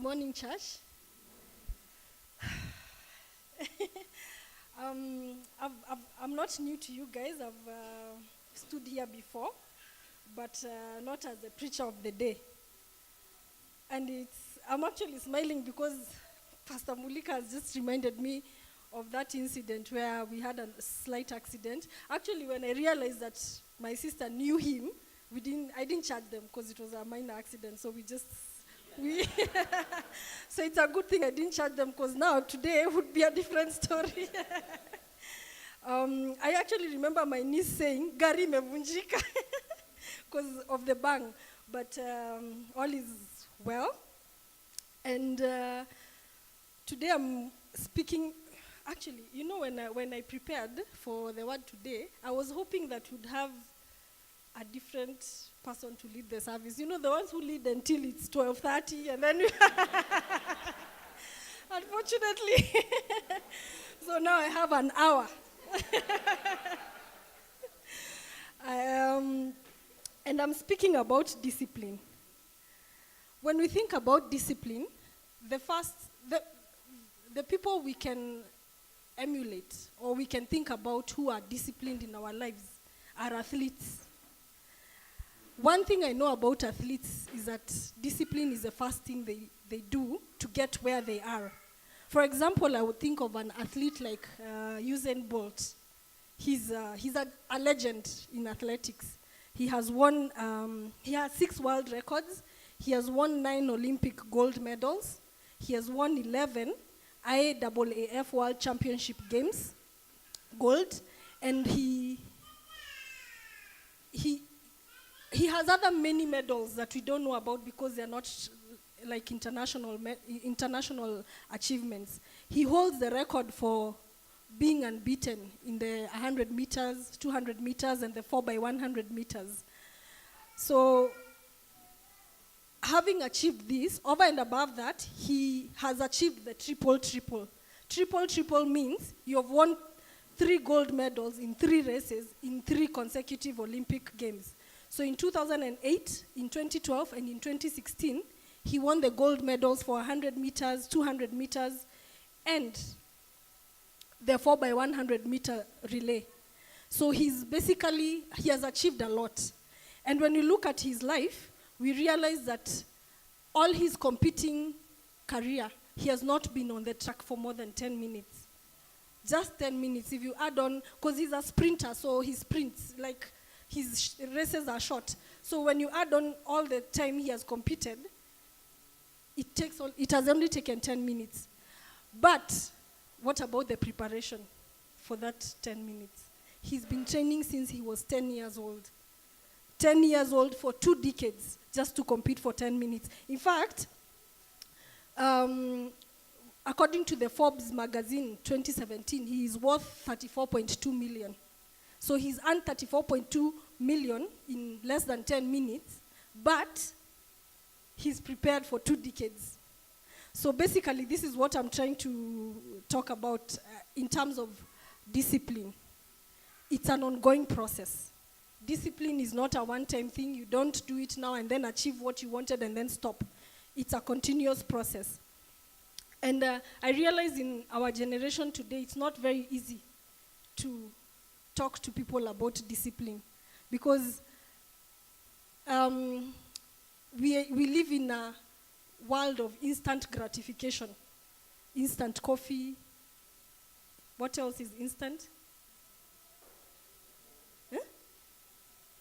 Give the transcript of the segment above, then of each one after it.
Morning, church. I'm not new to you guys. I've stood here before, but not as a preacher of the day. And I'm actually smiling because Pastor Mulika has just reminded me of that incident where we had a slight accident. Actually, when I realized that my sister knew him, I didn't charge them because it was a minor accident. So so it's a good thing I didn't charge them because now today would be a different story. I actually remember my niece saying, "Gari mevunjika," because of the bang. But all is well. And today I'm speaking. Actually, when I prepared for the word today, I was hoping that we'd have a different person to lead the service. You know, the ones who lead until it's 12:30, and then unfortunately, so now I have an hour. And I'm speaking about discipline. When we think about discipline, the people we can emulate or we can think about who are disciplined in our lives are athletes. One thing I know about athletes is that discipline is the first thing they do to get where they are. For example, I would think of an athlete like Usain Bolt. He's a legend in athletics. He has 6 world records. He has won 9 Olympic gold medals. He has won 11 IAAF World Championship Games gold. And he has other many medals that we don't know about because they're not like international achievements. He holds the record for being unbeaten in the 100 meters, 200 meters, and the 4x100 meters. So, having achieved this, over and above that, he has achieved the triple-triple. Triple-triple means you have won 3 gold medals in 3 races in 3 consecutive Olympic Games. So in 2008, in 2012, and in 2016, he won the gold medals for 100 meters, 200 meters, and the 4x100 meter relay. So he has achieved a lot. And when you look at his life, we realize that all his competing career, he has not been on the track for more than 10 minutes. Just 10 minutes. If you add on, because he's a sprinter, so he sprints, like his races are short. So when you add on all the time he has competed, it has only taken 10 minutes. But what about the preparation for that 10 minutes? He's been training since he was 10 years old. 10 years old for 2 decades just to compete for 10 minutes. In fact, according to the Forbes magazine 2017, he is worth 34.2 million. So he's earned 34.2 million in less than 10 minutes, but he's prepared for 2 decades. So basically, this is what I'm trying to talk about in terms of discipline. It's an ongoing process. Discipline is not a one-time thing. You don't do it now and then achieve what you wanted and then stop. It's a continuous process. And I realize in our generation today, it's not very easy to talk to people about discipline because we live in a world of instant gratification. Instant coffee. What else is instant?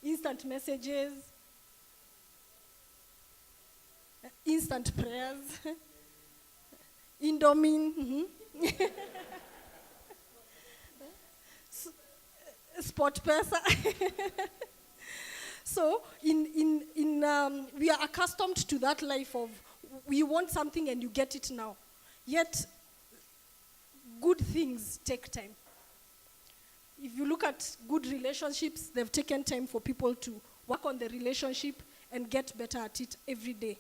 Instant messages. Instant prayers. Indomie. Mm-hmm. Sport pesa. So we are accustomed to that life of you want something and you get it now. Yet, good things take time. If you look at good relationships, they've taken time for people to work on the relationship and get better at it every day.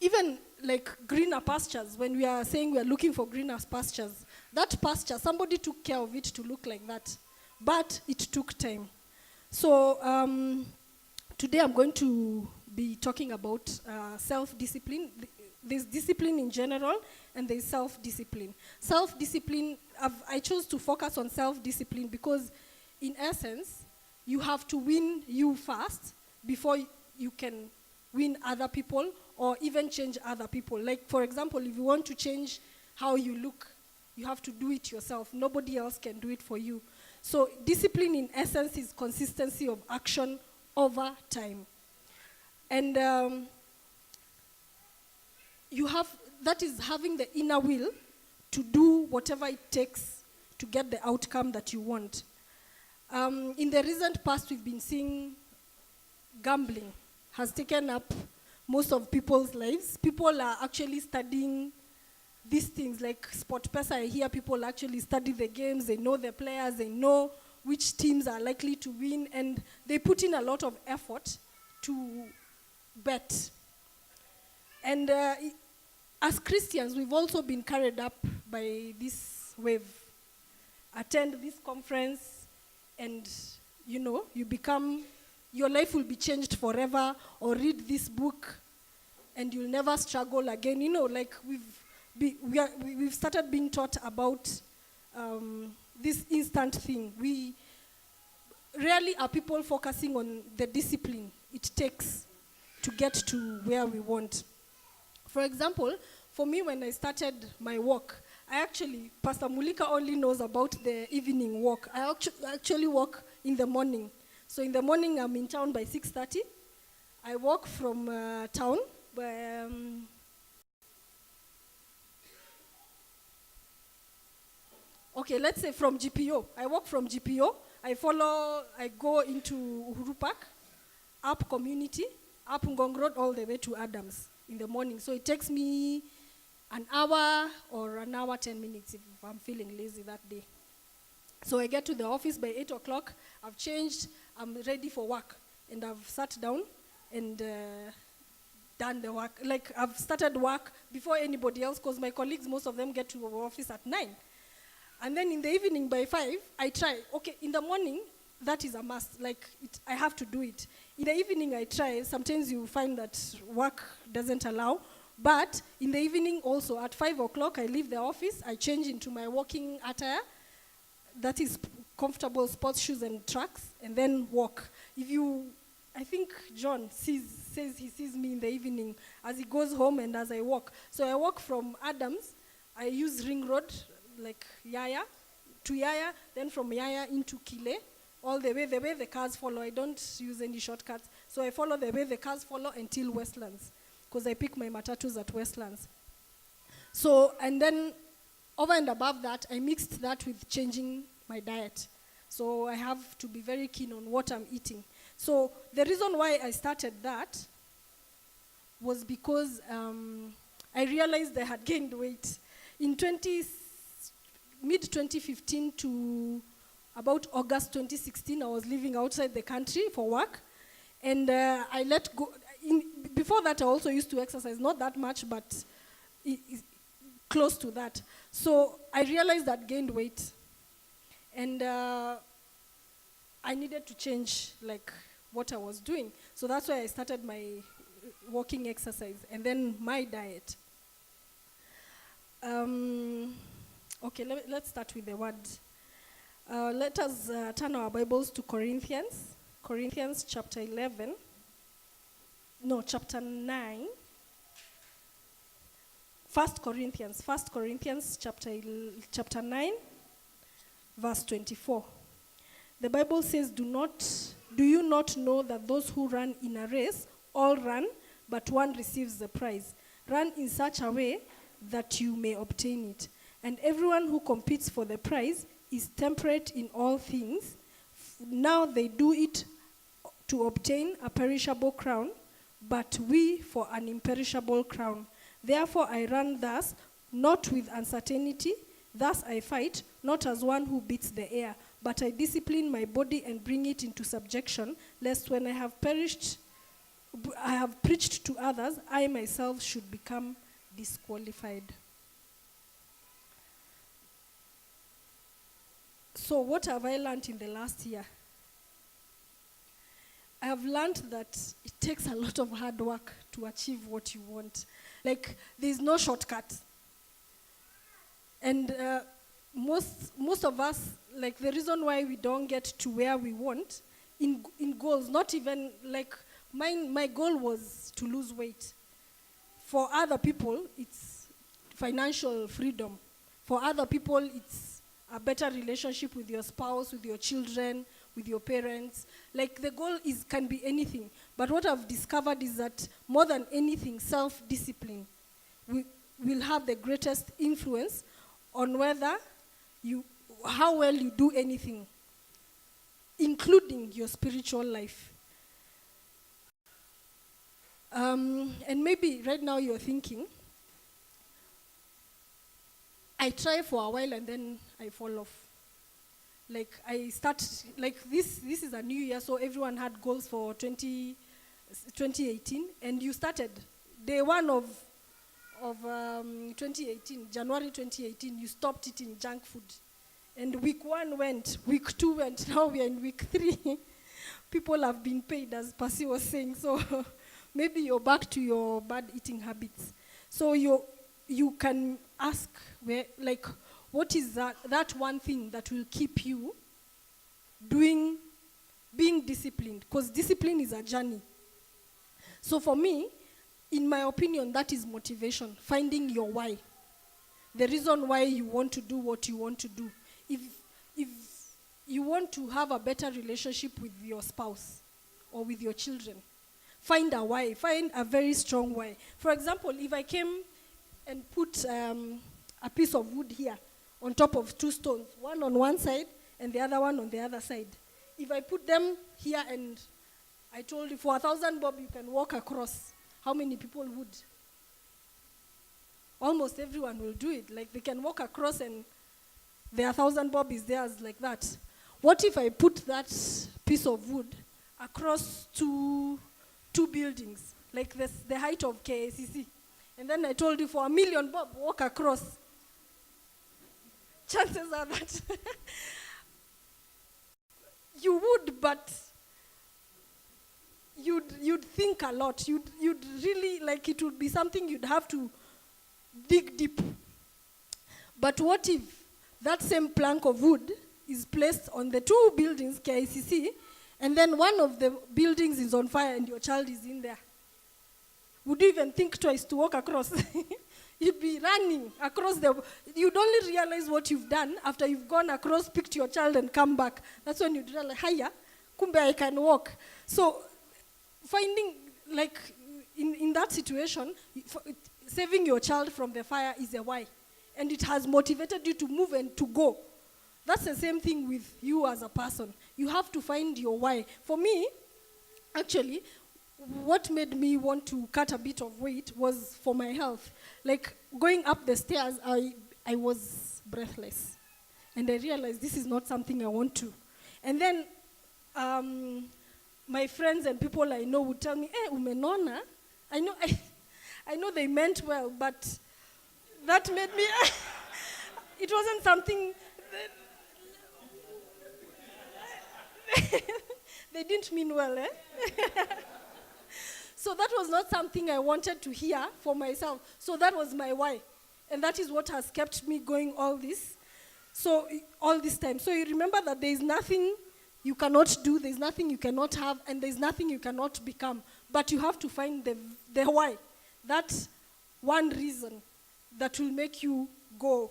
Even like greener pastures, when we are saying we are looking for greener pastures, that pasture, somebody took care of it to look like that. But it took time. So today I'm going to be talking about self-discipline. There's discipline in general, and there's self-discipline. Self-discipline, I chose to focus on self-discipline because, in essence, you have to win you first before you can win other people or even change other people. Like, for example, if you want to change how you look, you have to do it yourself. Nobody else can do it for you. So discipline, in essence, is consistency of action over time. And that is having the inner will to do whatever it takes to get the outcome that you want. In the recent past, we've been seeing gambling has taken up most of people's lives. People are actually studying these things, like SportPesa. I hear people actually study the games, they know the players, they know which teams are likely to win, and they put in a lot of effort to bet. And as Christians, we've also been carried up by this wave. Attend this conference, and you become, your life will be changed forever, or read this book, and you'll never struggle again. Like we've started being taught about this instant thing. We rarely are people focusing on the discipline it takes to get to where we want. For example, for me, when I started my walk, Pastor Mulika only knows about the evening walk. I actually walk in the morning. So in the morning, I'm in town by 6:30. I walk from town by, let's say from GPO. I walk from GPO. I go into Uhuru Park, up Community, up Ngong Road, all the way to Adams in the morning. So it takes me an hour or an hour, 10 minutes if I'm feeling lazy that day. So I get to the office by 8 o'clock. I've changed. I'm ready for work. And I've sat down and done the work. Like, I've started work before anybody else, because my colleagues, most of them get to our office at 9. And then in the evening by 5, I try. Okay, in the morning, that is a must. Like, I have to do it. In the evening, I try. Sometimes you find that work doesn't allow. But in the evening also, at 5 o'clock, I leave the office. I change into my walking attire. That is comfortable sports shoes and tracks, and then walk. I think John says he sees me in the evening as he goes home and as I walk. So I walk from Adams. I use Ring Road, like Yaya, to Yaya, then from Yaya into Kile, all the way the cars follow. I don't use any shortcuts. So I follow the way the cars follow until Westlands, because I pick my matatus at Westlands. So, and then over and above that, I mixed that with changing my diet. So I have to be very keen on what I'm eating. So the reason why I started that was because I realized I had gained weight. In mid-2015 to about August 2016, I was living outside the country for work. And I let go. Before that, I also used to exercise, not that much, but close to that. So I realized I'd gained weight. And I needed to change, like, what I was doing. So that's why I started my walking exercise and then my diet. Okay, let's start with the word. Let us turn our Bibles to Corinthians. Corinthians chapter 9. First Corinthians chapter 9, verse 24. The Bible says, do you not know that those who run in a race all run, but one receives the prize? Run in such a way that you may obtain it. And everyone who competes for the prize is temperate in all things. Now they do it to obtain a perishable crown, but we for an imperishable crown. Therefore I run thus, not with uncertainty. Thus I fight, not as one who beats the air, but I discipline my body and bring it into subjection, lest when I have preached to others, I myself should become disqualified. So what have I learned in the last year? I have learned that it takes a lot of hard work to achieve what you want. Like, there's no shortcut. And most of us, like, the reason why we don't get to where we want in goals, not even, like, my goal was to lose weight. For other people, it's financial freedom. For other people, it's a better relationship with your spouse, with your children, with your parents. Like, the goal can be anything. But what I've discovered is that more than anything, self-discipline will have the greatest influence on how well you do anything, including your spiritual life. And maybe right now you're thinking, I try for a while and then I fall off. Like, I start, like, this is a new year, so everyone had goals for 2018, and you started day one of 2018, January 2018, you stopped eating junk food. And week 1 went, week 2 went, now we are in week 3. People have been paid, as Percy was saying, so maybe you're back to your bad eating habits. So you can ask, what is that one thing that will keep you being disciplined? Because discipline is a journey. So for me, in my opinion, that is motivation, finding your why. The reason why you want to do what you want to do. If you want to have a better relationship with your spouse or with your children, find a why, find a very strong why. For example, if I came and put a piece of wood here on top of 2 stones, one on one side and the other one on the other side. If I put them here and I told you for 1,000 bob you can walk across, how many people would? Almost everyone will do it. Like, they can walk across and their 1,000 bob is theirs like that. What if I put that piece of wood across two buildings, like the height of KICC? And then I told you for 1,000,000 bob, walk across. Chances are that you would, but you'd think a lot. You'd really, like, it would be something you'd have to dig deep. But what if that same plank of wood is placed on the 2 buildings, KICC, and then one of the buildings is on fire and your child is in there? Would you even think twice to walk across? You'd be running across you'd only realize what you've done after you've gone across, picked your child and come back. That's when you'd realize, hiya, kumbe I can walk. So finding, like, in that situation, saving your child from the fire is a why. And it has motivated you to move and to go. That's the same thing with you as a person. You have to find your why. For me, actually, what made me want to cut a bit of weight was for my health. Like, going up the stairs, I was breathless. And I realized this is not something I want to. And then my friends and people I know would tell me, hey, umenona. I know they meant well, but that made me, it wasn't something, they didn't mean well, eh? So that was not something I wanted to hear for myself. So that was my why. And that is what has kept me going all this time. So you remember that there is nothing you cannot do, there's nothing you cannot have, and there's nothing you cannot become. But you have to find the why. That's one reason that will make you go.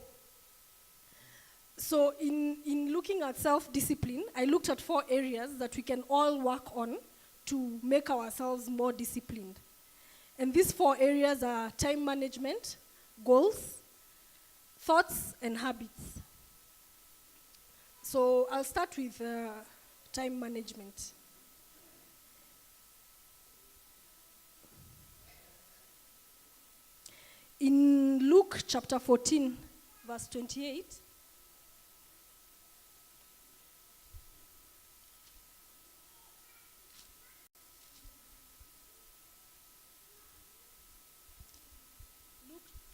So in looking at self-discipline, I looked at 4 areas that we can all work on to make ourselves more disciplined. And these 4 areas are time management, goals, thoughts, and habits. So I'll start with time management. In Luke chapter 14, verse 28,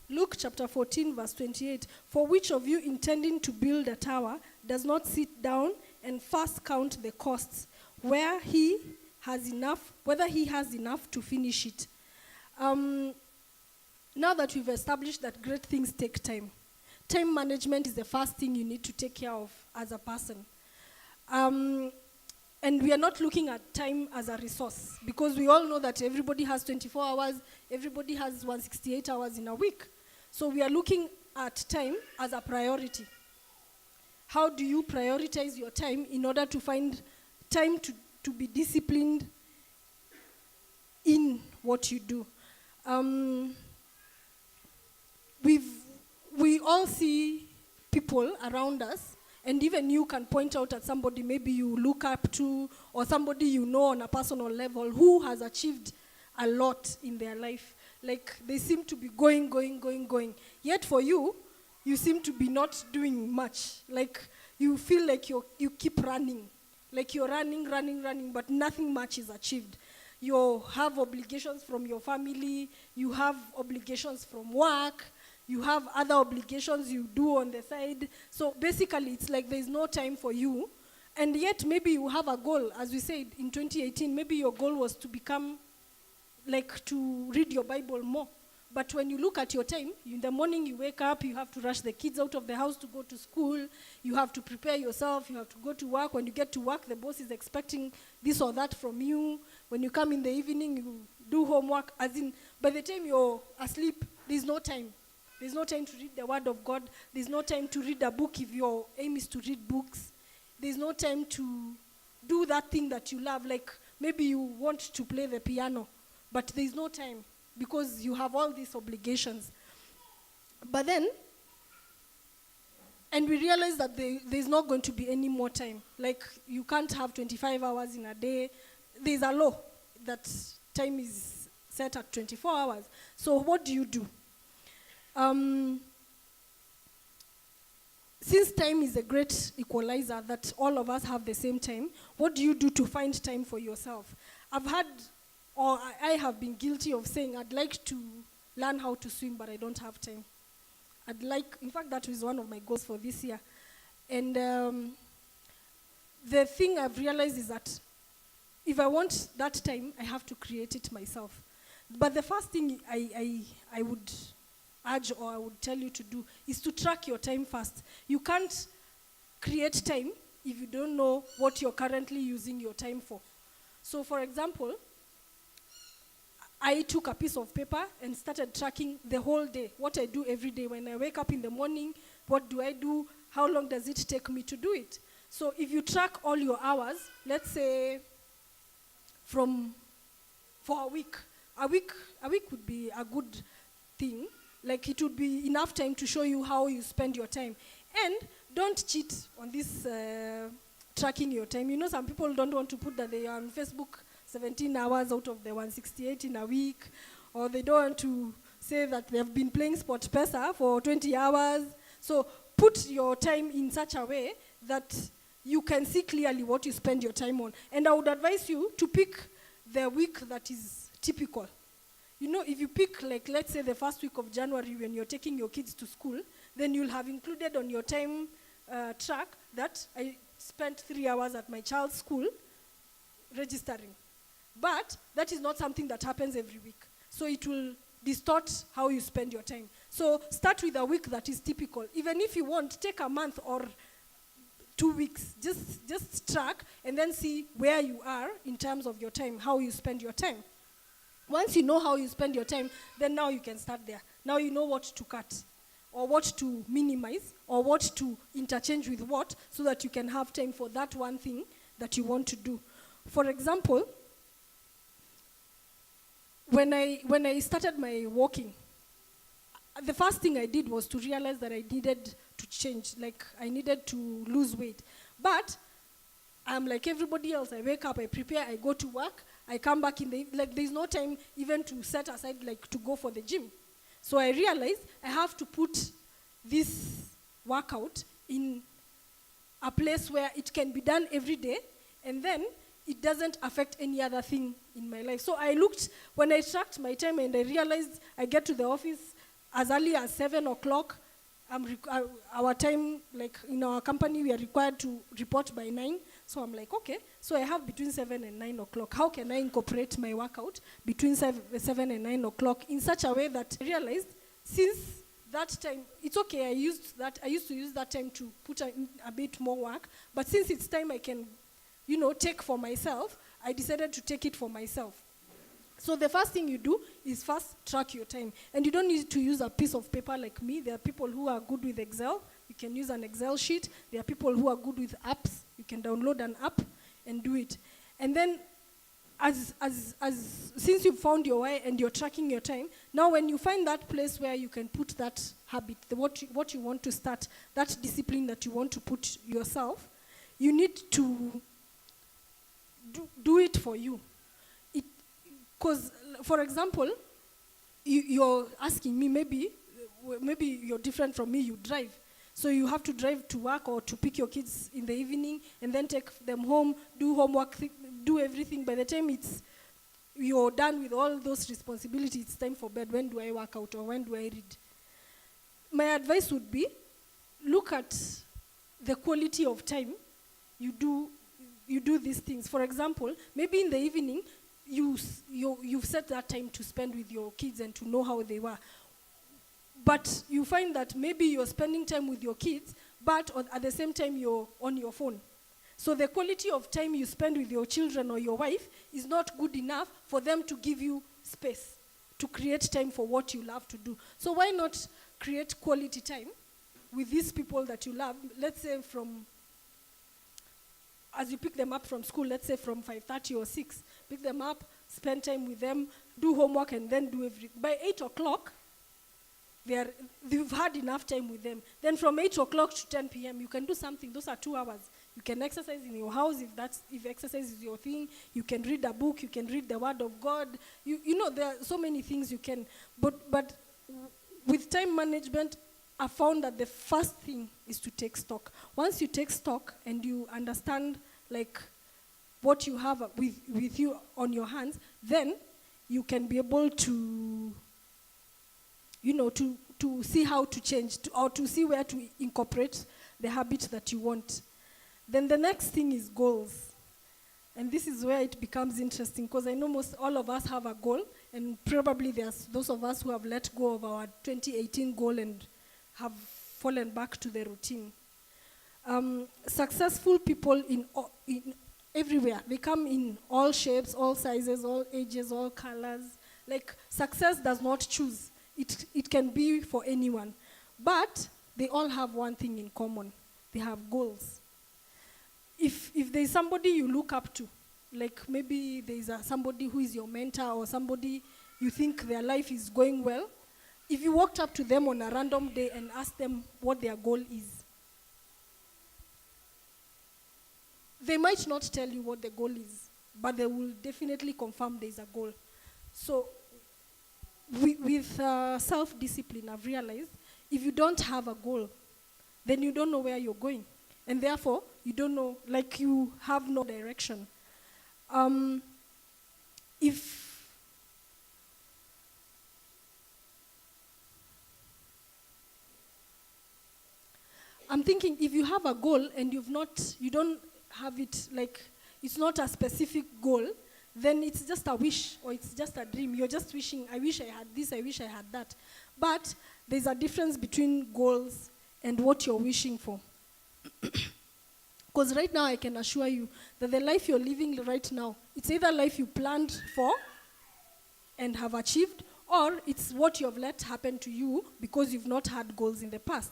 Luke chapter 14, verse 28. For which of you intending to build a tower does not sit down and first count the costs, where he has enough, whether he has enough to finish it. Now that we've established that great things take time, time management is the first thing you need to take care of as a person. And we are not looking at time as a resource, because we all know that everybody has 24 hours, everybody has 168 hours in a week. So we are looking at time as a priority. How do you prioritize your time in order to find time to be disciplined in what you do? We all see people around us, and even you can point out at somebody maybe you look up to, or somebody you know on a personal level who has achieved a lot in their life. Like they seem to be going. Yet for you, you seem to be not doing much. Like you feel like you keep running. Like you're running, but nothing much is achieved. You have obligations from your family, you have obligations from work, you have other obligations you do on the side. So basically, it's like there's no time for you. And yet, maybe you have a goal. As we said, in 2018, maybe your goal was to become, like, to read your Bible more. But when you look at your time, in the morning you wake up, you have to rush the kids out of the house to go to school, you have to prepare yourself, you have to go to work. When you get to work, the boss is expecting this or that from you. When you come in the evening, you do homework. As in, by the time you're asleep, there's no time. There's no time to read the Word of God. There's no time to read a book if your aim is to read books. There's no time to do that thing that you love. Like maybe you want to play the piano, but there's no time because you have all these obligations. But then, and we realize that there's not going to be any more time. Like you can't have 25 hours in a day. There's a law that time is set at 24 hours. So what do you do? Since time is a great equalizer, that all of us have the same time, what do you do to find time for yourself? I have been guilty of saying, I'd like to learn how to swim, but I don't have time. In fact, that was one of my goals for this year. And the thing I've realized is that if I want that time, I have to create it myself. But the first thing I would urge or I would tell you to do is to track your time first. You can't create time if you don't know what you're currently using your time for. So for example, I took a piece of paper and started tracking the whole day, what I do every day. When I wake up in the morning, what do I do? How long does it take me to do it? So if you track all your hours, let's say for a week would be a good thing. Like it would be enough time to show you how you spend your time. And don't cheat on this tracking your time. You know, some people don't want to put that they are on Facebook 17 hours out of the 168 in a week, or they don't want to say that they have been playing SportPesa for 20 hours. So put your time in such a way that you can see clearly what you spend your time on. And I would advise you to pick the week that is typical. You know, if you pick, like, let's say the first week of January when you're taking your kids to school, then you'll have included on your time track that I spent 3 hours at my child's school registering. But that is not something that happens every week. So it will distort how you spend your time. So start with a week that is typical. Even if you want, take a month or 2 weeks. Just track and then see where you are in terms of your time, how you spend your time. Once you know how you spend your time, then now you can start there. Now you know what to cut, or what to minimize, or what to interchange with what, so that you can have time for that one thing that you want to do. For example, when I started my walking, the first thing I did was to realize that I needed to change, like I needed to lose weight. But I'm like everybody else. I wake up, I prepare, I go to work, I come back there's no time even to set aside like to go for the gym. So I realized I have to put this workout in a place where it can be done every day, and then it doesn't affect any other thing in my life. So I looked, when I tracked my time, and I realized I get to the office as early as 7 o'clock. Our time, like in our company, we are required to report by 9. So I'm like, okay, so I have between 7 and 9 o'clock. How can I incorporate my workout between 7 and 9 o'clock in such a way that I realized since that time, it's okay, I used to use that time to put a bit more work, but since it's time I can, take for myself, I decided to take it for myself. So the first thing you do is first track your time. And you don't need to use a piece of paper like me. There are people who are good with Excel. You can use an Excel sheet. There are people who are good with apps. You can download an app and do it. And then since you've found your way and you're tracking your time, now when you find that place where you can put that habit, what you want to start, that discipline that you want to put yourself, you need to do it for you. Because, for example, you're asking me, maybe you're different from me, you drive. So you have to drive to work or to pick your kids in the evening and then take them home, do homework, do everything. By the time you're done with all those responsibilities, it's time for bed. When do I work out or when do I read? My advice would be, look at the quality of time you do these things. For example, maybe in the evening, you've set that time to spend with your kids and to know how they were. But you find that maybe you're spending time with your kids, but at the same time you're on your phone. So the quality of time you spend with your children or your wife is not good enough for them to give you space, to create time for what you love to do. So why not create quality time with these people that you love? Let's say as you pick them up from school, let's say from 5:30 or 6, pick them up, spend time with them, do homework, and then do everything. By 8 o'clock, you've had enough time with them. Then from 8 o'clock to 10 p.m., you can do something. Those are 2 hours. You can exercise in your house if exercise is your thing. You can read a book. You can read the Word of God. There are so many things you can. But with time management, I found that the first thing is to take stock. Once you take stock and you understand what you have with you on your hands, then you can be able to, to see how to change or to see where to incorporate the habit that you want. Then the next thing is goals. And this is where it becomes interesting because I know all of us have a goal, and probably there's those of us who have let go of our 2018 goal and have fallen back to the routine. Successful people in everywhere, they come in all shapes, all sizes, all ages, all colors. Success does not choose. It can be for anyone. But they all have one thing in common. They have goals. If there's somebody you look up to, maybe there's somebody who is your mentor or somebody you think their life is going well, if you walked up to them on a random day and asked them what their goal is, they might not tell you what the goal is, but they will definitely confirm there's a goal. So with self-discipline, I've realized if you don't have a goal, then you don't know where you're going. And therefore, you don't know, you have no direction. I'm thinking if you have a goal and you don't have it, it's not a specific goal, then it's just a wish or it's just a dream. You're just wishing, I wish I had this, I wish I had that. But there's a difference between goals and what you're wishing for. Because right now I can assure you that the life you're living right now, it's either life you planned for and have achieved, or it's what you have let happen to you because you've not had goals in the past.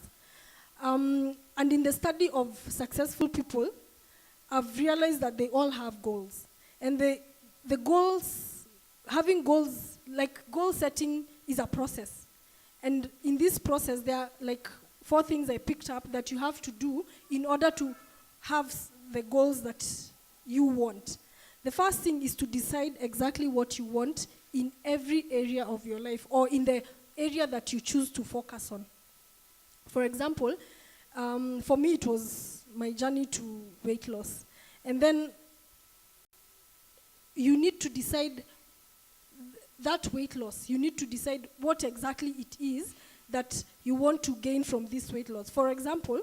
And in the study of successful people, I've realized that they all have goals. And the goals, having goals, goal setting is a process. And in this process, there are 4 things I picked up that you have to do in order to have the goals that you want. The first thing is to decide exactly what you want in every area of your life or in the area that you choose to focus on. For example, for me it was my journey to weight loss. And then you need to decide that weight loss. You need to decide what exactly it is that you want to gain from this weight loss. For example,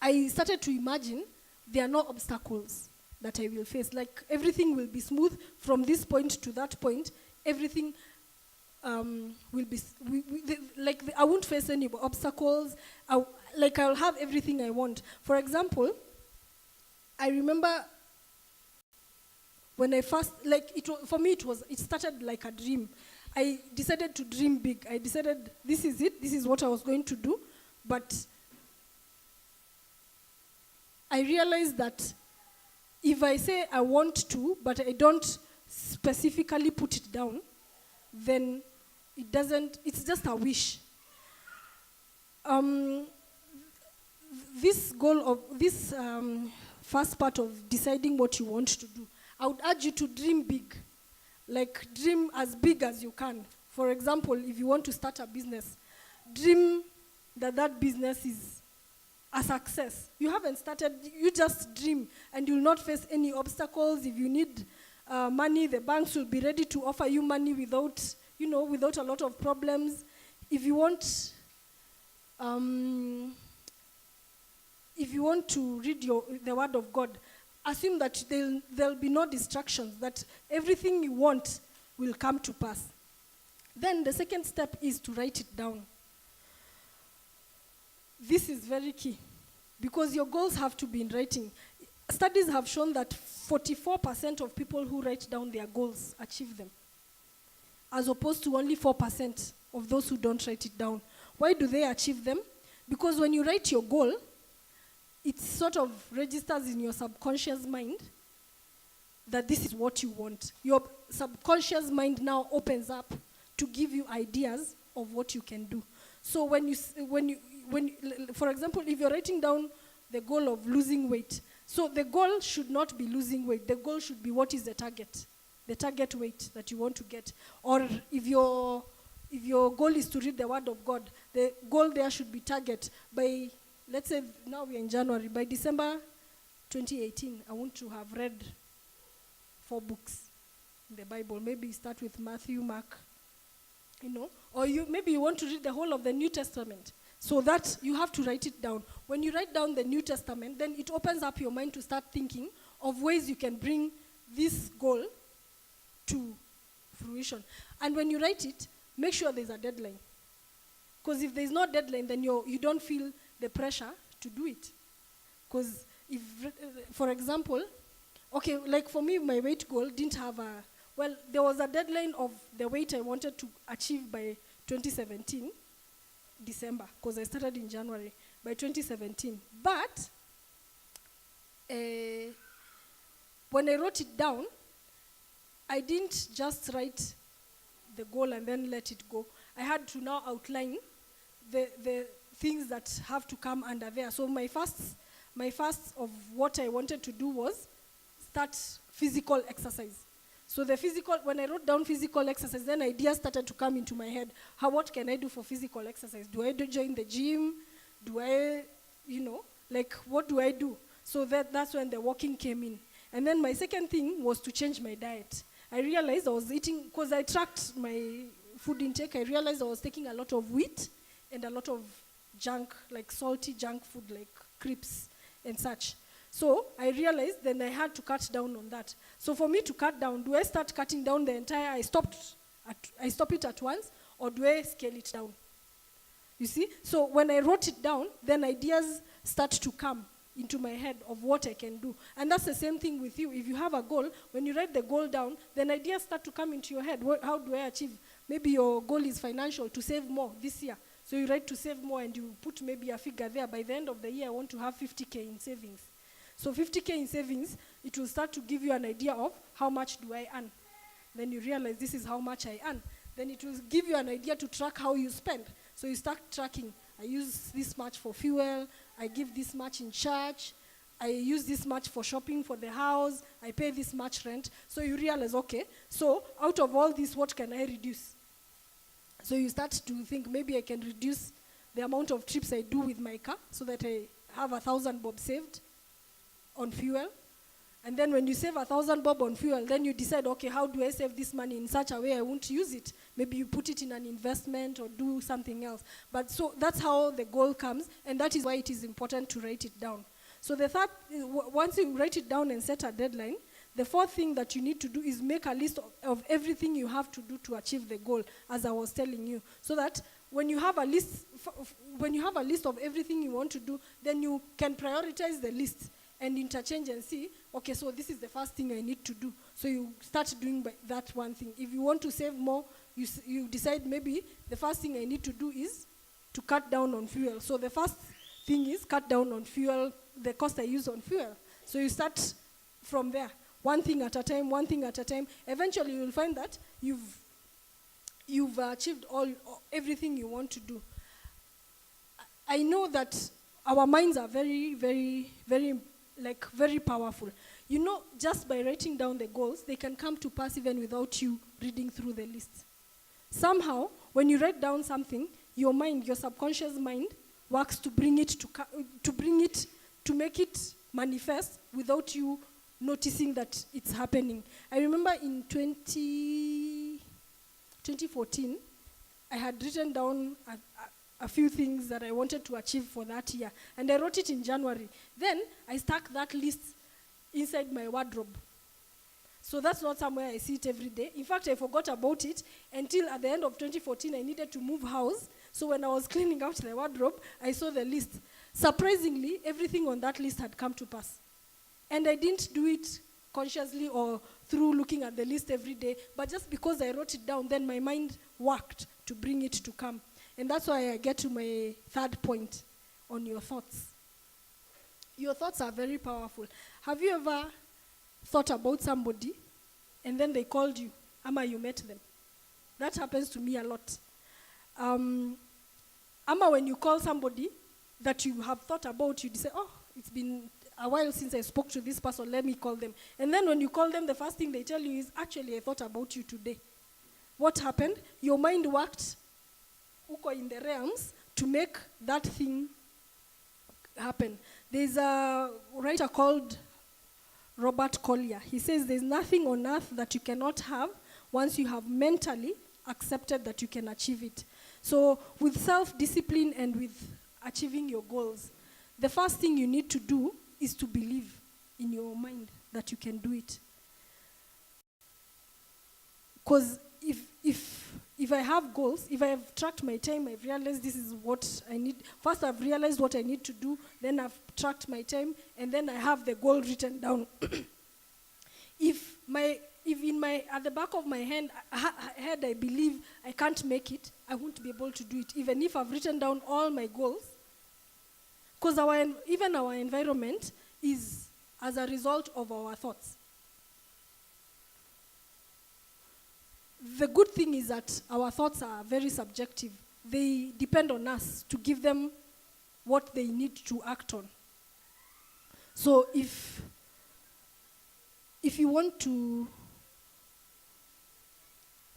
I started to imagine there are no obstacles that I will face. Like everything will be smooth from this point to that point. Everything will be, I won't face any obstacles. I'll have everything I want. For example, I remember when I first, for me it started like a dream. I decided to dream big. I decided this is it, this is what I was going to do. But I realized that if I say I want to, but I don't specifically put it down, then it's just a wish. This goal of this first part of deciding what you want to do, I would urge you to dream big. Like dream as big as you can. For example, if you want to start a business, dream that business is a success. You haven't started, you just dream, and you'll not face any obstacles. If you need money, the banks will be ready to offer you money without a lot of problems. If you want to read the word of God, assume that there'll be no distractions, that everything you want will come to pass. Then the second step is to write it down. This is very key, because your goals have to be in writing. Studies have shown that 44% of people who write down their goals achieve them, as opposed to only 4% of those who don't write it down. Why do they achieve them? Because when you write your goal, it sort of registers in your subconscious mind that this is what you want. Your subconscious mind now opens up to give you ideas of what you can do. So for example, if you're writing down the goal of losing weight, so the goal should not be losing weight. The goal should be, what is the target weight that you want to get. Or if your goal is to read the word of God, the goal there should be target by, let's say now we're in January, by December 2018, I want to have read 4 books in the Bible. Maybe start with Matthew, Mark, or maybe you want to read the whole of the New Testament. So that you have to write it down. When you write down the New Testament, then it opens up your mind to start thinking of ways you can bring this goal to fruition. And when you write it, make sure there's a deadline. Because if there's no deadline, then you don't feel the pressure to do it. Because if, for example, okay, like for me, my weight goal didn't have there was a deadline of the weight I wanted to achieve by 2017, December, because I started in January, by 2017. But when I wrote it down, I didn't just write the goal and then let it go. I had to now outline the things that have to come under there. So my first of what I wanted to do was start physical exercise. So when I wrote down physical exercise, then ideas started to come into my head. What can I do for physical exercise? Do I join the gym? Do I, what do I do? So that's when the walking came in. And then my second thing was to change my diet. I realized I was eating, because I tracked my food intake, I realized I was taking a lot of wheat and a lot of junk, like salty junk food, like crisps and such. So I realized then I had to cut down on that. So for me to cut down, do I start cutting down the entire, I stop it at once, or do I scale it down? You see? So when I wrote it down, then ideas start to come into my head of what I can do. And that's the same thing with you. If you have a goal, when you write the goal down, then ideas start to come into your head. How do I achieve? Maybe your goal is financial, to save more this year. So you write to save more and you put maybe a figure there. By the end of the year, I want to have 50K in savings. So 50K in savings, it will start to give you an idea of how much do I earn. Then you realize this is how much I earn. Then it will give you an idea to track how you spend. So you start tracking. I use this much for fuel. I give this much in church. I use this much for shopping for the house. I pay this much rent. So you realize, okay, so out of all this, what can I reduce? So you start to think, maybe I can reduce the amount of trips I do with my car so that I have 1,000 bob saved on fuel. And then when you save 1,000 bob on fuel, then you decide, okay, how do I save this money in such a way I won't use it? Maybe you put it in an investment or do something else. But so that's how the goal comes, and that is why it is important to write it down. So the third, once you write it down and set a deadline, the fourth thing that you need to do is make a list of everything you have to do to achieve the goal, as I was telling you. So that when you have a list, of everything you want to do, then you can prioritize the list and interchange and see, okay, so this is the first thing I need to do. So you start doing that one thing. If you want to save more, you decide maybe the first thing I need to do is to cut down on fuel. So the first thing is cut down on fuel, the cost I use on fuel. So you start from there, one thing at a time, one thing at a time. Eventually you'll find that you've achieved everything you want to do. I know that our minds are very, very, very, very powerful. You know, just by writing down the goals, they can come to pass even without you reading through the list. Somehow, when you write down something, your mind, your subconscious mind, works to bring it to make it manifest without you noticing that it's happening. I remember in 2014, I had written down a few things that I wanted to achieve for that year, and I wrote it in January. Then I stuck that list inside my wardrobe. So that's not somewhere I see it every day. In fact, I forgot about it until at the end of 2014, I needed to move house. So when I was cleaning out the wardrobe, I saw the list. Surprisingly, everything on that list had come to pass. And I didn't do it consciously or through looking at the list every day, but just because I wrote it down, then my mind worked to bring it to come. And that's why I get to my third point on your thoughts. Your thoughts are very powerful. Have you ever thought about somebody and then they called you, ama you met them? That happens to me a lot. Ama when you call somebody that you have thought about, you say, oh, it's been a while since I spoke to this person, let me call them. And then when you call them, the first thing they tell you is, actually, I thought about you today. What happened? Your mind worked in the realms to make that thing happen. There's a writer called Robert Collier. He says there's nothing on earth that you cannot have once you have mentally accepted that you can achieve it. So with self-discipline and with achieving your goals, the first thing you need to do is to believe in your mind that you can do it. Because if I have goals, if I have tracked my time, I've realized this is what I need. First, I've realized what I need to do, then I've tracked my time, and then I have the goal written down. If at the back of my head I believe I can't make it, I won't be able to do it, even if I've written down all my goals. Because even our environment is as a result of our thoughts. The good thing is that our thoughts are very subjective. They depend on us to give them what they need to act on. So if you want to,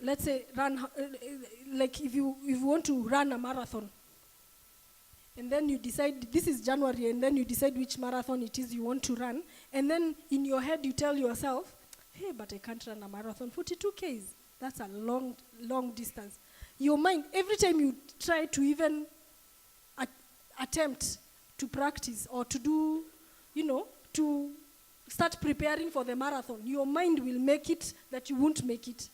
let's say, if you want to run a marathon, and then you decide, this is January, and then you decide which marathon it is you want to run, and then in your head you tell yourself, hey, but I can't run a marathon, 42 Ks. That's a long, long distance. Your mind, every time you try to even attempt to practice or to do, to start preparing for the marathon, your mind will make it that you won't make it.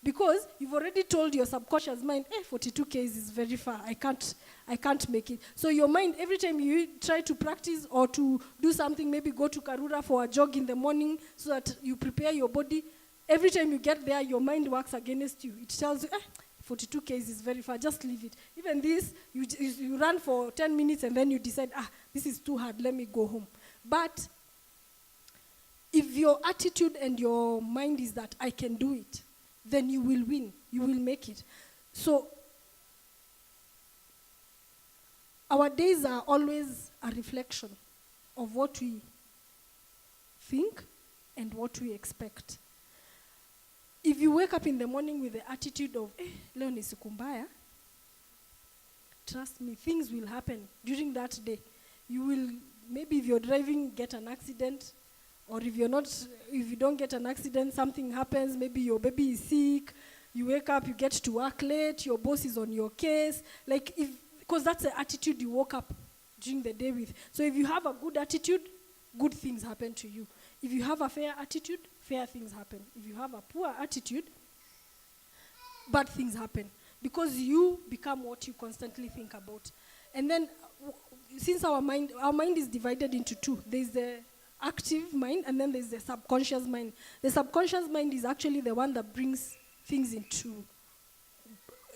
Because you've already told your subconscious mind, 42 Ks is very far, I can't make it. So your mind, every time you try to practice or to do something, maybe go to Karura for a jog in the morning so that you prepare your body, every time you get there, your mind works against you. It tells you, 42 Ks is very far, just leave it. Even this, you run for 10 minutes and then you decide, this is too hard, let me go home. But if your attitude and your mind is that I can do it, then you will win, you will make it. So our days are always a reflection of what we think and what we expect. If you wake up in the morning with the attitude of, leo ni siku mbaya, trust me, things will happen during that day. You will, maybe if you're driving, get an accident, or if you don't get an accident, something happens, maybe your baby is sick, you wake up, you get to work late, your boss is on your case, because that's the attitude you woke up during the day with. So if you have a good attitude, good things happen to you. If you have a fair attitude, fair things happen. If you have a poor attitude, bad things happen. Because you become what you constantly think about. And then, since our mind is divided into two. There's the active mind, and then there's the subconscious mind. The subconscious mind is actually the one that brings things into,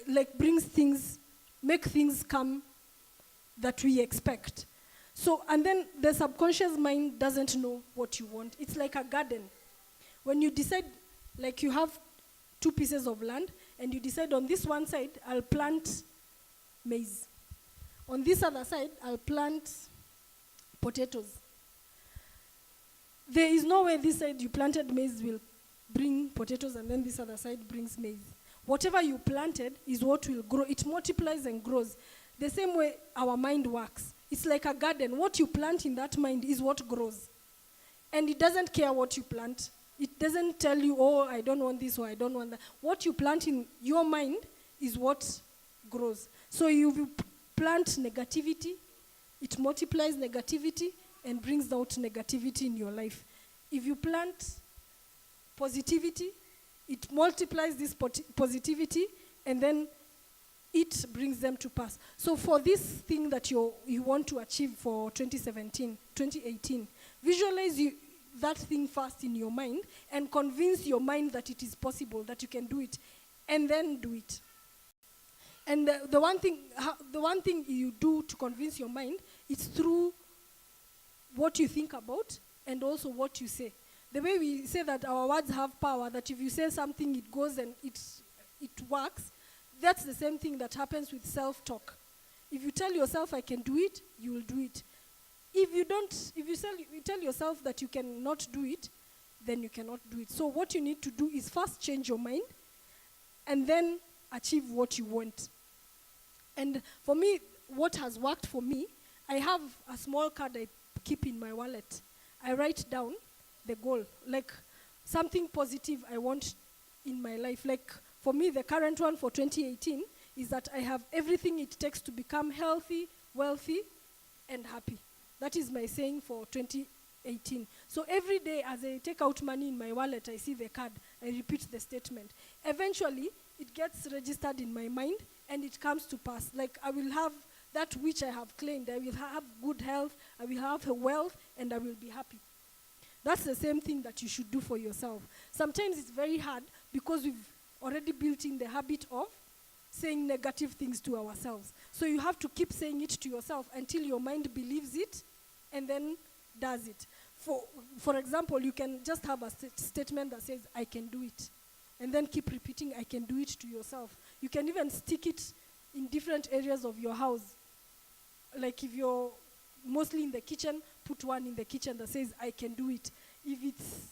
make things come that we expect. So, and then the subconscious mind doesn't know what you want. It's like a garden. When you decide, like you have 2 pieces of land, and you decide on this one side, I'll plant maize. On this other side, I'll plant potatoes. There is no way this side you planted maize will bring potatoes, and then this other side brings maize. Whatever you planted is what will grow. It multiplies and grows. The same way our mind works. It's like a garden. What you plant in that mind is what grows. And it doesn't care what you plant. It doesn't tell you, oh, I don't want this or I don't want that. What you plant in your mind is what grows. So you plant negativity, it multiplies negativity and brings out negativity in your life. If you plant positivity, it multiplies this positivity and then it brings them to pass. So for this thing that you want to achieve for 2018, visualize that thing first in your mind and convince your mind that it is possible, that you can do it, and then do it. And the one thing you do to convince your mind is through what you think about and also what you say. The way we say that our words have power, that if you say something, it goes and it works, that's the same thing that happens with self-talk. If you tell yourself, I can do it, you will do it. If you tell yourself that you cannot do it, then you cannot do it. So what you need to do is first change your mind and then achieve what you want. And for me, what has worked for me, I have a small card I keep in my wallet. I write down the goal, like something positive I want in my life. Like for me, the current one for 2018 is that I have everything it takes to become healthy, wealthy, and happy. That is my saying for 2018. So every day as I take out money in my wallet, I see the card, I repeat the statement. Eventually, it gets registered in my mind and it comes to pass. Like I will have that which I have claimed. I will have good health, I will have wealth, and I will be happy. That's the same thing that you should do for yourself. Sometimes it's very hard because we've already built in the habit of saying negative things to ourselves. So you have to keep saying it to yourself until your mind believes it and then does it. For example, you can just have a statement that says, I can do it. And then keep repeating, I can do it to yourself. You can even stick it in different areas of your house. Like if you're mostly in the kitchen, put one in the kitchen that says, I can do it. If it's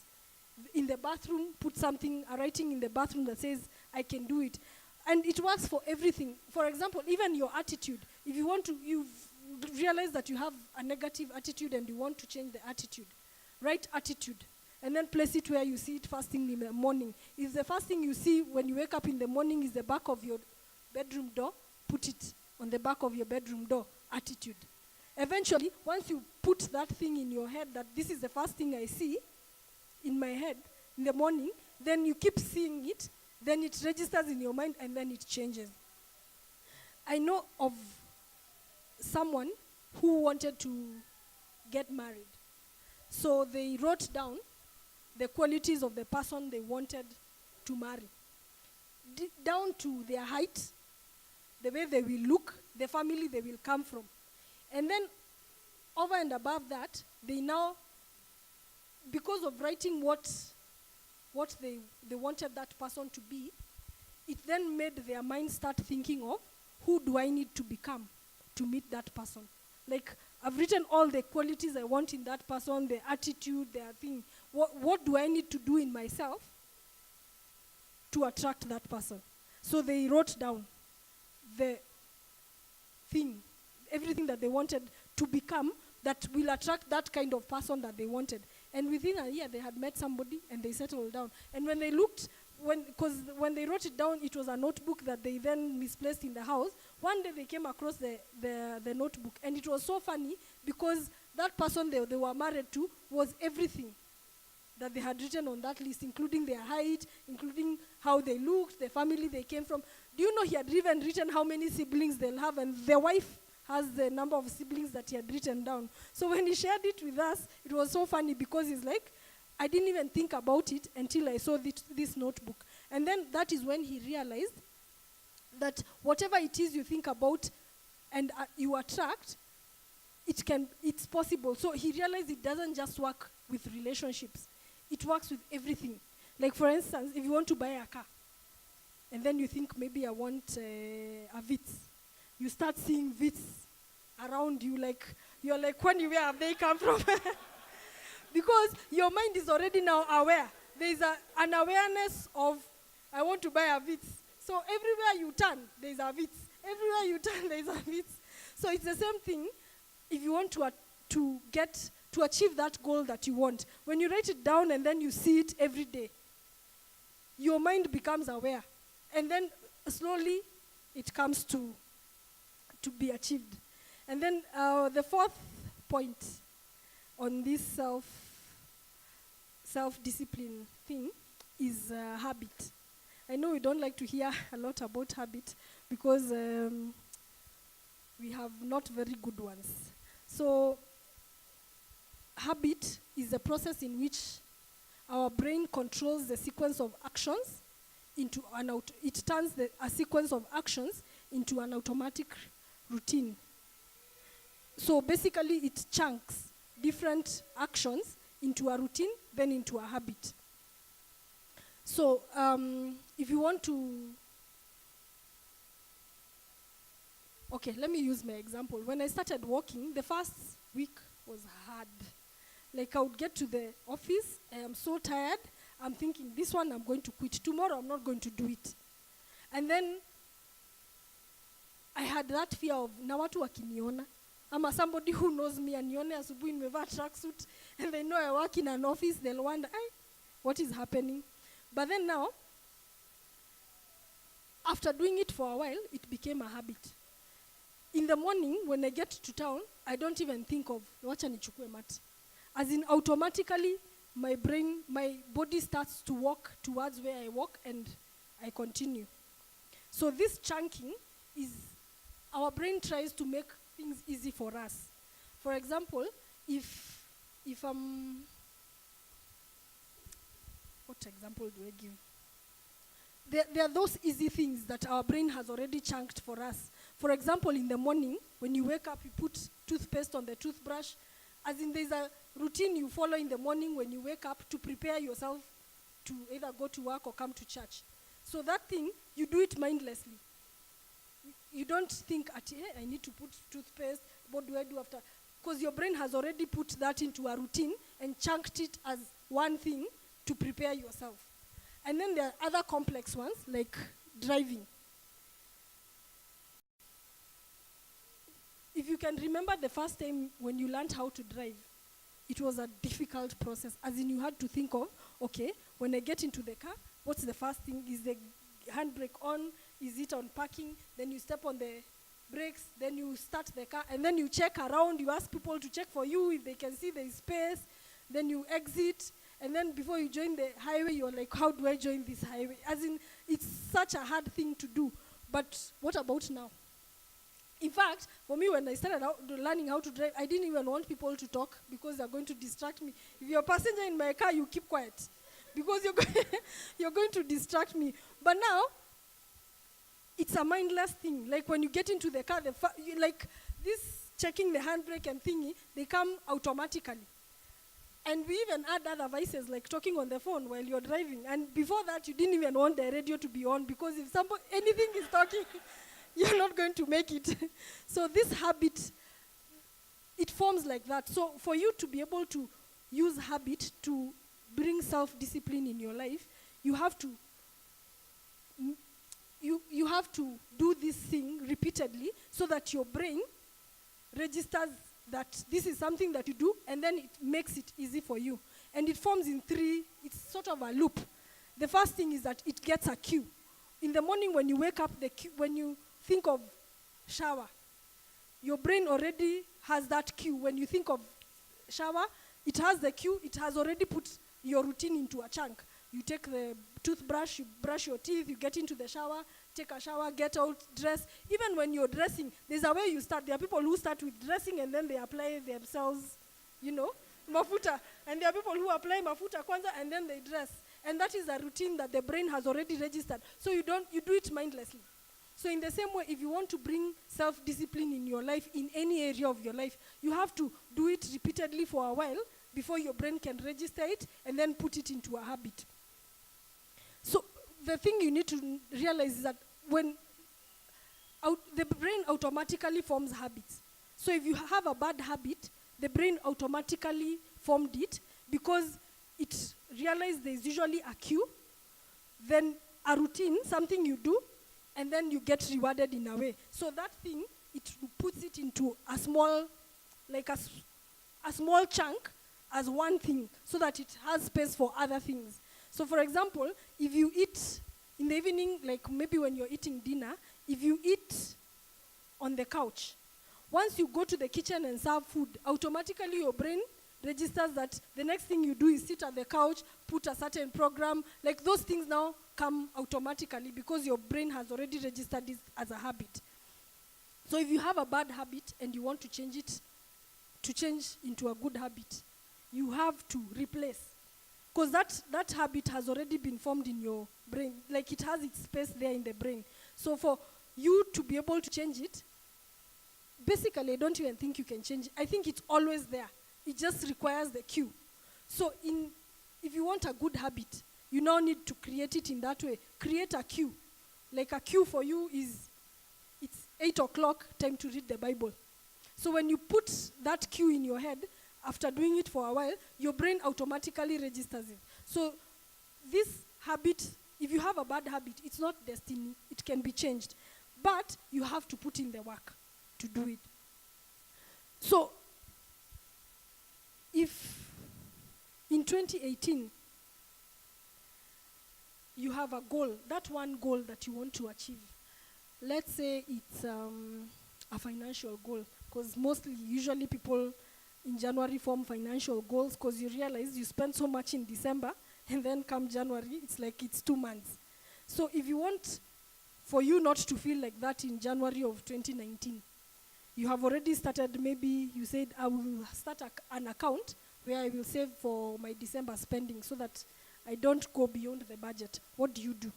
in the bathroom, put something, a writing in the bathroom that says, I can do it. And it works for everything. For example, even your attitude. If you want to, you've realized that you have a negative attitude and you want to change the attitude. Write attitude. And then place it where you see it first thing in the morning. If the first thing you see when you wake up in the morning is the back of your bedroom door, put it on the back of your bedroom door. Attitude. Eventually, once you put that thing in your head, that this is the first thing I see in my head in the morning, then you keep seeing it, then it registers in your mind, and then it changes. I know of someone who wanted to get married. So they wrote down the qualities of the person they wanted to marry. Down to their height, the way they will look, the family they will come from. And then over and above that, they now, because of writing what they wanted that person to be, it then made their mind start thinking of, who do I need to become to meet that person? Like, I've written all the qualities I want in that person, the attitude, their thing. What do I need to do in myself to attract that person? So they wrote down the thing, everything that they wanted to become that will attract that kind of person that they wanted. And within a year, they had met somebody and they settled down. And when they looked, when they wrote it down, it was a notebook that they then misplaced in the house. One day they came across the notebook, and it was so funny because that person they were married to was everything that they had written on that list, including their height, including how they looked, the family they came from. Do you know he had even written how many siblings they'll have, and their wife has the number of siblings that he had written down. So when he shared it with us, it was so funny because he's like, I didn't even think about it until I saw this notebook. And then that is when he realized that whatever it is you think about and you attract, it's possible. So he realized it doesn't just work with relationships. It works with everything. Like for instance, if you want to buy a car, and then you think maybe I want a Vitz, you start seeing Vitz around you, like you're like, where have they come from? Because your mind is already now aware. There's an awareness of, I want to buy a Vitz. So everywhere you turn, there's a Vitz. Everywhere you turn, there's a Vitz. So it's the same thing if you want to achieve that goal that you want. When you write it down and then you see it every day, your mind becomes aware. And then slowly it comes to be achieved. And then the fourth point on this self-discipline thing is habit. I know we don't like to hear a lot about habit because we have not very good ones. So habit is a process in which our brain controls the sequence of actions into it turns a sequence of actions into an automatic routine. So basically it chunks different actions into a routine, then into a habit. So if you want to, okay, let me use my example. When I started working, the first week was hard. Like I would get to the office, I am so tired, I'm thinking, this one I'm going to quit. Tomorrow I'm not going to do it. And then I had that fear of, na watu wakiniona. Ama somebody who knows me anione asubuhi nimevaa tracksuit and they know I work in an office, they'll wonder, what is happening? But then now, after doing it for a while, it became a habit. In the morning, when I get to town, I don't even think of, wacha nichukue mat. As in, automatically, my body starts to walk towards where I walk and I continue. So this chunking is, our brain tries to make things easy for us. For example, if what example do I give? There are those easy things that our brain has already chunked for us. For example, in the morning, when you wake up, you put toothpaste on the toothbrush. As in, there's a routine you follow in the morning when you wake up to prepare yourself to either go to work or come to church. So that thing, you do it mindlessly. You don't think, I need to put toothpaste, what do I do after? Because your brain has already put that into a routine and chunked it as one thing to prepare yourself. And then there are other complex ones, like driving. If you can remember the first time when you learned how to drive, it was a difficult process. As in, you had to think of, okay, when I get into the car, what's the first thing? Is the handbrake on? Is it on parking? Then you step on the brakes, then you start the car, and then you check around, you ask people to check for you if they can see there is space, then you exit, and then before you join the highway, you're like, how do I join this highway? As in, it's such a hard thing to do. But what about now? In fact, for me, when I started learning how to drive, I didn't even want people to talk because they're going to distract me. If you're a passenger in my car, you keep quiet because you're going to distract me. But now, it's a mindless thing. Like when you get into the car, like this checking the handbrake and thingy, they come automatically. And we even add other vices like talking on the phone while you're driving. And before that, you didn't even want the radio to be on because if anything is talking, you're not going to make it. So this habit, it forms like that. So for you to be able to use habit to bring self-discipline in your life, you have to do this thing repeatedly so that your brain registers that this is something that you do, and then it makes it easy for you. And it forms in it's sort of a loop. The first thing is that it gets a cue. In the morning when you wake up, when you think of shower, your brain already has that cue. When you think of shower, it has the cue, it has already put your routine into a chunk. You take the toothbrush, you brush your teeth, you get into the shower, take a shower, get out, dress. Even when you're dressing, there's a way you start. There are people who start with dressing and then they apply themselves, mafuta. And there are people who apply mafuta kwanza and then they dress. And that is a routine that the brain has already registered. So you do it mindlessly. So in the same way, if you want to bring self-discipline in your life, in any area of your life, you have to do it repeatedly for a while before your brain can register it and then put it into a habit. So the thing you need to realize is that when the brain automatically forms habits. So if you have a bad habit, the brain automatically formed it because it realized there's usually a cue, then a routine, something you do, and then you get rewarded in a way. So that thing, it puts it into a small, like a small chunk as one thing so that it has space for other things. So for example, if you eat in the evening, like maybe when you're eating dinner, if you eat on the couch, once you go to the kitchen and serve food, automatically your brain registers that the next thing you do is sit at the couch, put a certain program. Like those things now come automatically because your brain has already registered this as a habit. So if you have a bad habit and you want to change it, to change into a good habit, you have to replace. Because that habit has already been formed in your brain. Like it has its space there in the brain. So for you to be able to change it, basically I don't even think you can change it. I think it's always there. It just requires the cue. So if you want a good habit, you now need to create it in that way. Create a cue. Like a cue for you is, it's 8 o'clock, time to read the Bible. So when you put that cue in your head, after doing it for a while, your brain automatically registers it. So this habit, if you have a bad habit, it's not destiny. It can be changed. But you have to put in the work to do it. So if in 2018, you have a goal, that one goal that you want to achieve, let's say it's a financial goal, because usually people in January form financial goals because you realize you spend so much in December and then come January, it's like it's 2 months. So if you want for you not to feel like that in January of 2019, you have already started, maybe you said, I will start an account where I will save for my December spending so that I don't go beyond the budget. What do?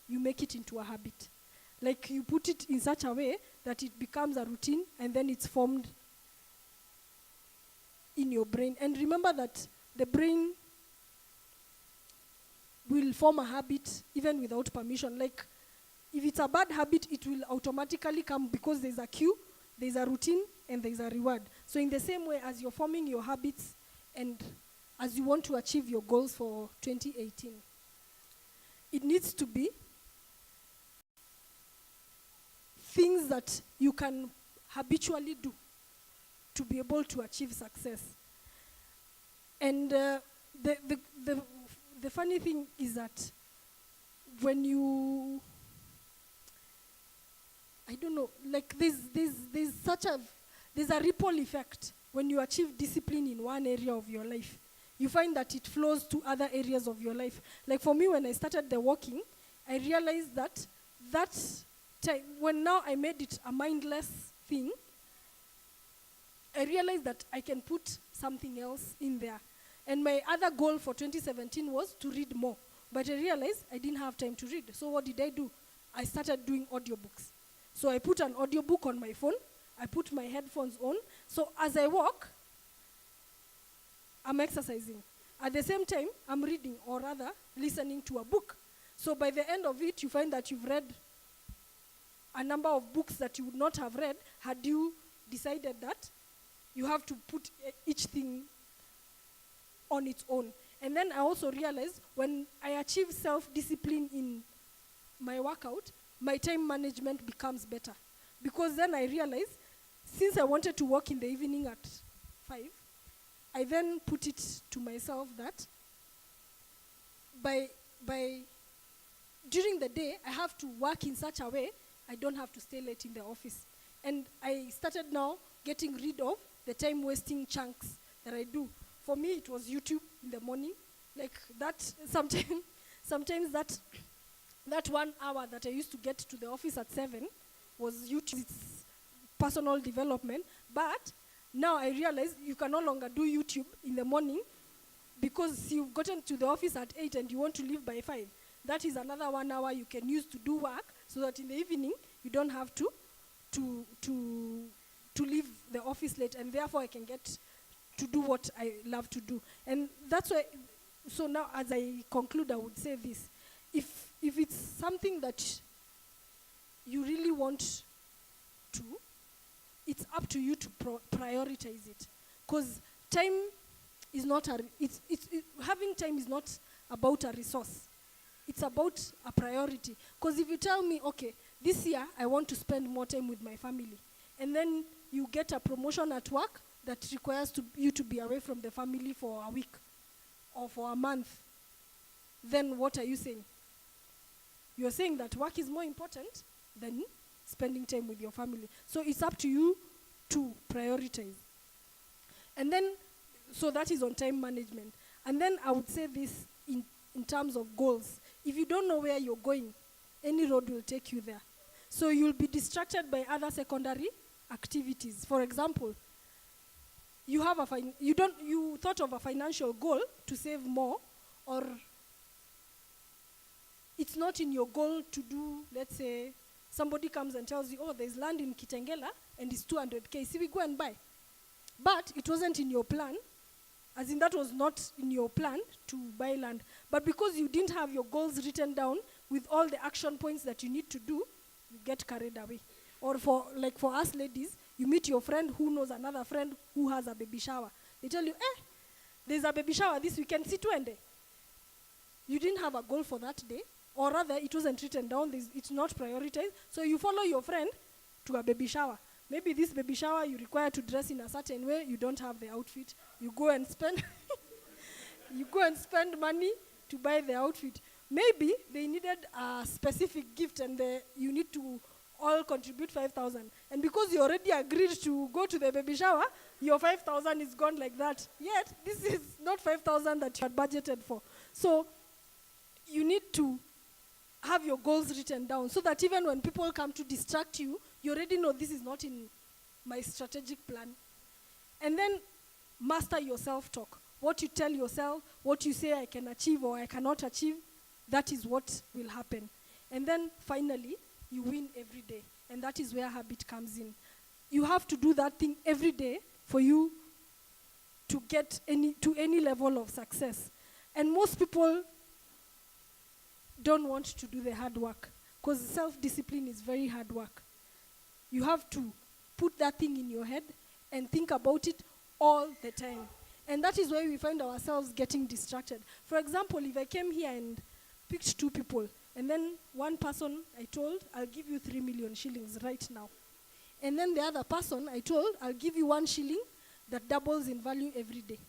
You make it into a habit. Like you put it in such a way that it becomes a routine and then it's formed in your brain. And remember that the brain will form a habit even without permission. Like if it's a bad habit, it will automatically come because there's a cue, there's a routine, and there's a reward. So in the same way as you're forming your habits and as you want to achieve your goals for 2018, it needs to be things that you can habitually do to be able to achieve success. And the funny thing is that when you, I don't know, like there's a ripple effect when you achieve discipline in one area of your life. You find that it flows to other areas of your life. Like for me, when I started the walking, I realized that time, when now I made it a mindless thing, I realized that I can put something else in there. And my other goal for 2017 was to read more. But I realized I didn't have time to read. So what did I do? I started doing audiobooks. So I put an audiobook on my phone. I put my headphones on. So as I walk, I'm exercising. At the same time, I'm reading, or rather, listening to a book. So by the end of it, you find that you've read a number of books that you would not have read had you decided that you have to put each thing on its own. And then I also realized when I achieve self-discipline in my workout, my time management becomes better. Because then I realized, since I wanted to work in the evening at 5, I then put it to myself that during the day, I have to work in such a way I don't have to stay late in the office. And I started now getting rid of the time-wasting chunks that I do. For me, it was YouTube in the morning. Like that, sometimes that 1 hour that I used to get to the office at 7 was YouTube. It's personal development. But now I realize you can no longer do YouTube in the morning because you've gotten to the office at 8 and you want to leave by 5. That is another 1 hour you can use to do work so that in the evening you don't have to leave the office late, and therefore I can get to do what I love to do. And that's why, so now as I conclude, I would say this. If it's something that you really want to, it's up to you to prioritize it. Because time is not having time is not about a resource. It's about a priority. Because if you tell me, okay, this year I want to spend more time with my family, and then you get a promotion at work that requires you to be away from the family for a week or for a month, then what are you saying? You're saying that work is more important than spending time with your family. So it's up to you to prioritize. And then, so that is on time management. And then I would say this in terms of goals. If you don't know where you're going, any road will take you there. So you'll be distracted by other secondary activities. For example, you thought of a financial goal to save more, or it's not in your goal to do, let's say, somebody comes and tells you, oh, there's land in Kitengela and it's 200K, so we go and buy. But it wasn't in your plan, as in that was not in your plan to buy land. But because you didn't have your goals written down with all the action points that you need to do, you get carried away. Or for us ladies, you meet your friend who knows another friend who has a baby shower. They tell you, there's a baby shower this weekend, si tuende. You didn't have a goal for that day, or rather it wasn't written down, it's not prioritized. So you follow your friend to a baby shower. Maybe this baby shower you require to dress in a certain way, you don't have the outfit. You go and spend money to buy the outfit. Maybe they needed a specific gift and you need to all contribute 5,000. And because you already agreed to go to the baby shower, your 5,000 is gone like that. Yet, this is not 5,000 that you had budgeted for. So, you need to have your goals written down so that even when people come to distract you, you already know this is not in my strategic plan. And then, master your self-talk. What you tell yourself, what you say I can achieve or I cannot achieve, that is what will happen. And then, finally, you win every day. And that is where habit comes in. You have to do that thing every day for you to get to any level of success. And most people don't want to do the hard work because self-discipline is very hard work. You have to put that thing in your head and think about it all the time. And that is why we find ourselves getting distracted. For example, if I came here and picked 2 people, and then one person I told, I'll give you 3 million shillings right now. And then the other person I told, I'll give you 1 shilling that doubles in value every day.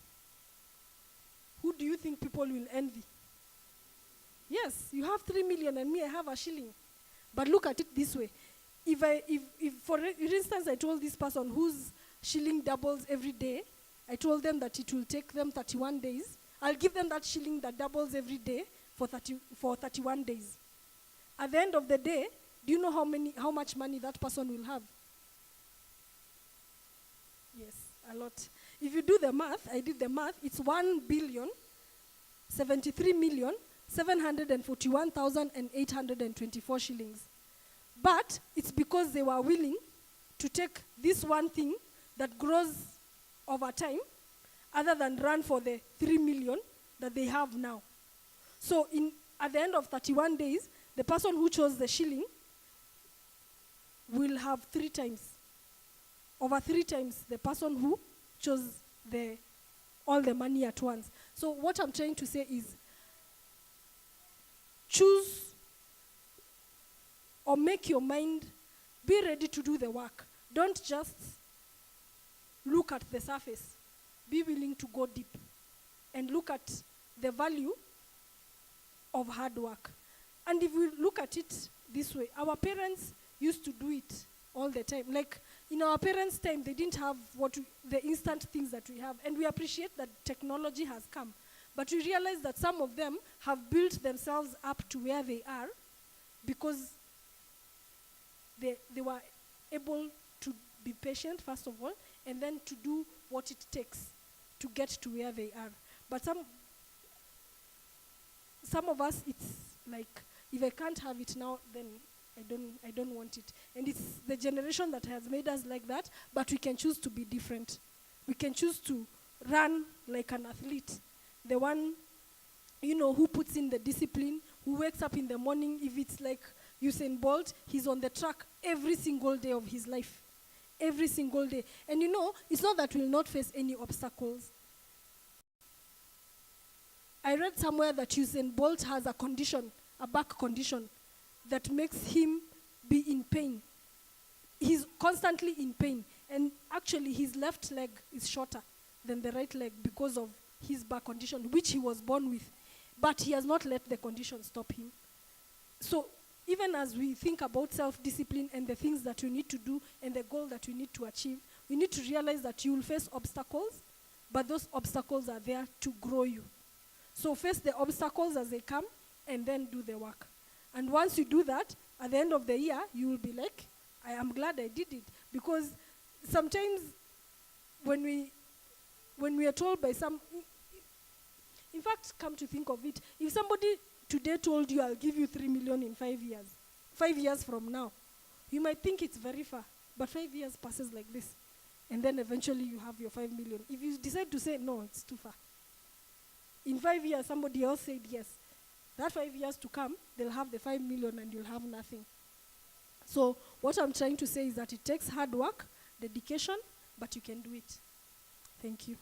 Who do you think people will envy? Yes, you have 3 million and me, I have a shilling. But look at it this way. If for instance, I told this person whose shilling doubles every day, I told them that it will take them 31 days. I'll give them that shilling that doubles every day for 31 days. At the end of the day, do you know how much money that person will have? Yes, a lot. If you do the math, I did the math, it's 1,073,741,824 shillings. But it's because they were willing to take this one thing that grows over time, other than run for the 3 million that they have now. So at the end of 31 days, the person who chose the shilling will have 3 times, over 3 times the person who chose all the money at once. So what I'm trying to say is, choose or make your mind, be ready to do the work. Don't just look at the surface. Be willing to go deep and look at the value of hard work. And if we look at it this way, our parents used to do it all the time. Like in our parents' time, they didn't have the instant things that we have. And we appreciate that technology has come. But we realize that some of them have built themselves up to where they are because they were able to be patient, first of all, and then to do what it takes to get to where they are. But some of us, it's like, if I can't have it now, then I don't want it. And it's the generation that has made us like that, but we can choose to be different. We can choose to run like an athlete. The one, who puts in the discipline, who wakes up in the morning. If it's like Usain Bolt, he's on the track every single day of his life. Every single day. And it's not that we'll not face any obstacles. I read somewhere that Usain Bolt has a condition, a back condition, that makes him be in pain. He's constantly in pain. And actually, his left leg is shorter than the right leg because of his back condition, which he was born with. But he has not let the condition stop him. So even as we think about self-discipline and the things that we need to do and the goal that we need to achieve, we need to realize that you will face obstacles, but those obstacles are there to grow you. So face the obstacles as they come and then do the work. And once you do that, at the end of the year, you will be like, I am glad I did it. Because sometimes when we are told by some, in fact, come to think of it, if somebody today told you, I'll give you 3 million in 5 years, 5 years from now, you might think it's very far, but 5 years passes like this. And then eventually you have your 5 million. If you decide to say, no, it's too far. In 5 years, somebody else said yes. That 5 years to come, they'll have the 5 million and you'll have nothing. So what I'm trying to say is that it takes hard work, dedication, but you can do it. Thank you.